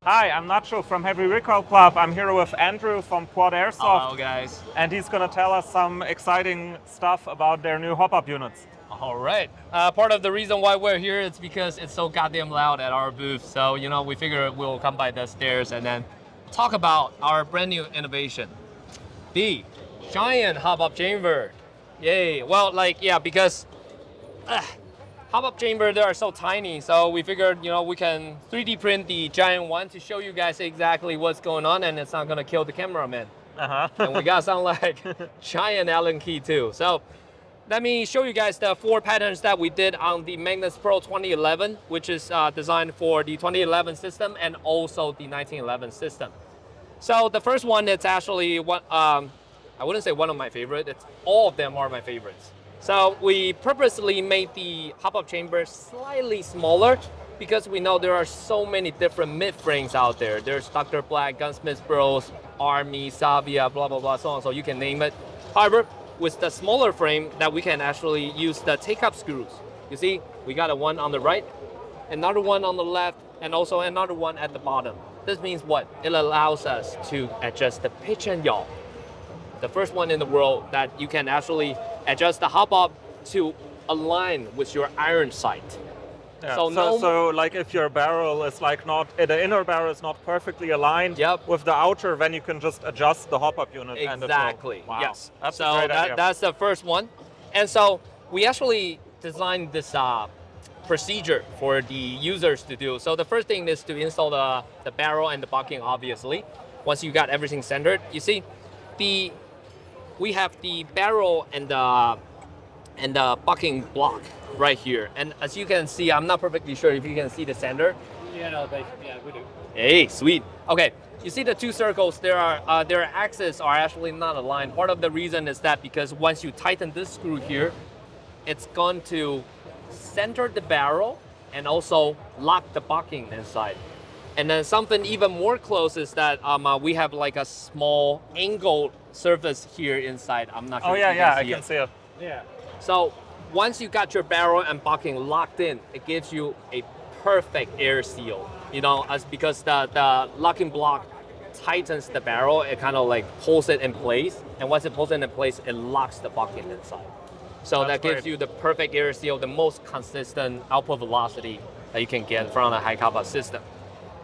Hi, I'm Nacho from Heavy Recoil Club. I'm here with Andrew from Quad Airsoft. Hello guys. And he's going to tell us some exciting stuff about their new hop-up units. All right. Part of the reason why we're here is because it's so goddamn loud at our booth. So, we figure we'll come by the stairs and then talk about our brand new innovation. The giant hop-up chamber. Yay. Well, because hop-up chamber, they are so tiny. So we figured, we can 3D print the giant one to show you guys exactly what's going on, and it's not going to kill the cameraman. And we got some giant Allen key too. So let me show you guys the 4 patterns that we did on the Magnus Pro 2011, which is designed for the 2011 system and also the 1911 system. So the first one, it's actually one, I wouldn't say one of my favorites, it's all of them are my favorites. So we purposely made the hop-up chamber slightly smaller because we know there are so many different mid-frames out there. There's Dr. Black, Gunsmith Bros, Army, Savia, blah, blah, blah, so on, so you can name it. However, with the smaller frame, that we can actually use the take-up screws. You see, we got a one on the right, another one on the left, and also another one at the bottom. This means what? It allows us to adjust the pitch and yaw. The first one in the world that you can actually adjust the hop-up to align with your iron sight. Yeah. So like if your barrel is the inner barrel is not perfectly aligned with the outer, then you can just adjust the hop-up unit. Exactly. Wow. Yes. That's a great idea. That's the first one. And so we actually designed this procedure for the users to do. So the first thing is to install the barrel and the bucking, obviously. Once you got everything centered, you see, we have the barrel and the bucking block right here. And as you can see, I'm not perfectly sure if you can see the center. Yeah, we do. Hey, sweet. Okay, you see the two circles, their axes are actually not aligned. Part of the reason is that because once you tighten this screw here, it's going to center the barrel and also lock the bucking inside. And then something even more close is that we have like a small angled surface here inside. I'm not sure if you can see I can see it. Yeah. So once you got your barrel and bucking locked in, it gives you a perfect air seal. Because the locking block tightens the barrel, it kind of like pulls it in place. And once it pulls it in place, it locks the bucking inside. So that gives you the perfect air seal, the most consistent output velocity that you can get from a high kappa system.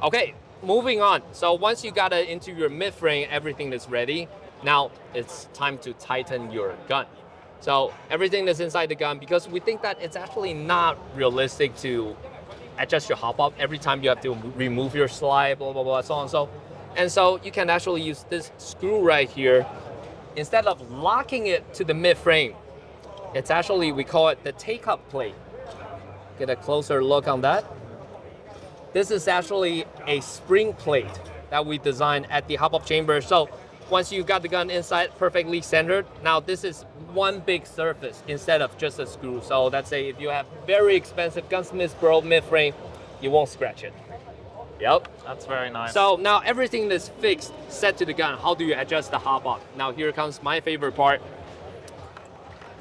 Okay, moving on. So once you got it into your mid frame, everything is ready. Now it's time to tighten your gun. So everything is inside the gun because we think that it's actually not realistic to adjust your hop-up every time you have to remove your slide, blah, blah, blah, so on and so. And so you can actually use this screw right here. Instead of locking it to the mid frame, it's actually, we call it the take-up plate. Get a closer look on that. This is actually a spring plate that we designed at the hop-up chamber. So once you got the gun inside perfectly centered, now this is one big surface instead of just a screw. So let's say if you have very expensive Gunsmith Bro mid-frame, you won't scratch it. Yep. That's very nice. So now everything is fixed, set to the gun. How do you adjust the hop-up? Now here comes my favorite part,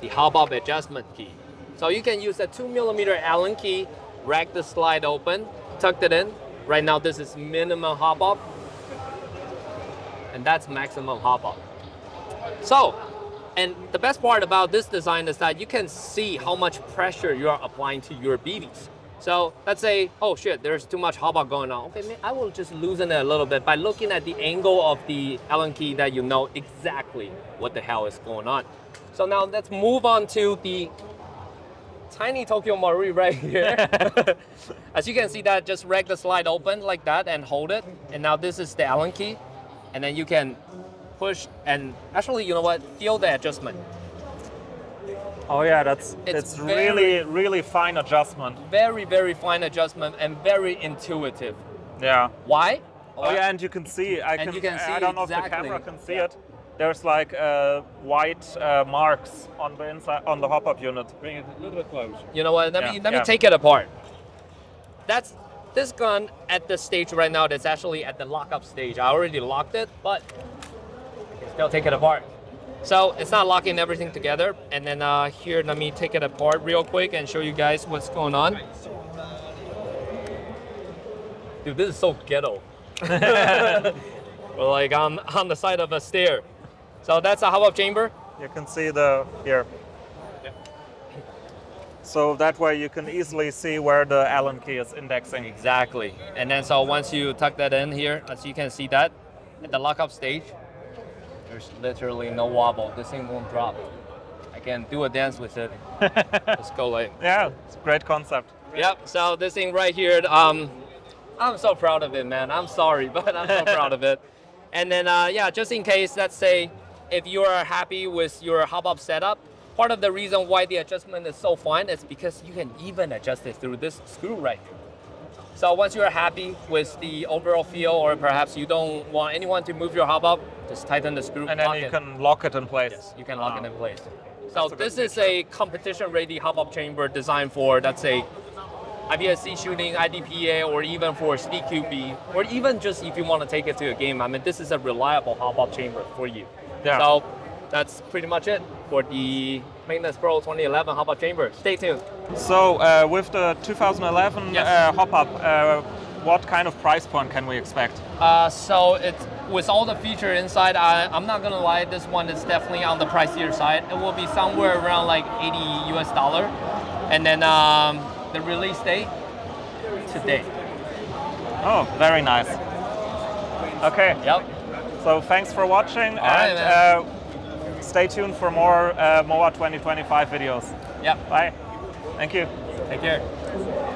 the hop-up adjustment key. So you can use a 2mm Allen key, rack the slide open, tucked it in. Right now this is minimum hop-up, and that's maximum hop-up. So, and the best part about this design is that you can see how much pressure you are applying to your BBs. So let's say, oh shit, there's too much hop-up going on. Okay, I will just loosen it a little bit by looking at the angle of the Allen key that you know exactly what the hell is going on. So now let's move on to the tiny Tokyo Marui right here. As you can see that, just rack the slide open like that and hold it. And now this is the Allen key. And then you can push and actually, you know what, feel the adjustment. Oh yeah, it's really, really fine adjustment. Very, very fine adjustment and very intuitive. Yeah. Why? Oh yeah, and you can see, I don't know if the camera can see it. There's like white marks on the inside, on the hop-up unit. Bring it a little bit close. You know what, let me take it apart. That's this gun at the stage right now that's actually at the lockup stage. I already locked it, but I can still take it apart. So it's not locking everything together. And then here, let me take it apart real quick and show you guys what's going on. Dude, this is so ghetto. We're like on the side of a stair. So that's a hop-up chamber. You can see the here. So that way you can easily see where the Allen key is indexing. Exactly. And then so once you tuck that in here, as you can see that, at the lockup stage, there's literally no wobble. This thing won't drop. I can do a dance with it. Let's go like. Yeah, it's a great concept. Yep, so this thing right here, I'm so proud of it, man. I'm sorry, but I'm so proud of it. And then, yeah, just in case, let's say, if you are happy with your hop-up setup, part of the reason why the adjustment is so fun is because you can even adjust it through this screw right here. So once you're happy with the overall feel, or perhaps you don't want anyone to move your hop-up, just tighten the screw. And then you can lock it in place. Yes, you can lock it in place. So this is a competition-ready hop-up chamber designed for, let's say, IPSC shooting, IDPA, or even for SpeedQB, or even just if you want to take it to a game. I mean, this is a reliable hop-up chamber for you. Yeah. So that's pretty much it for the Magnus Pro 2011 hop-up chamber. Stay tuned. So with the 2011 Yes. hop-up, what kind of price point can we expect? So it's with all the feature inside, I'm not gonna lie, this one is definitely on the pricier side. It will be somewhere around like $80 US. And then the release date, today. Oh, very nice. Okay. Yep. So thanks for watching, right, and stay tuned for more MOA 2025 videos. Yep. Bye. Thank you. Take care.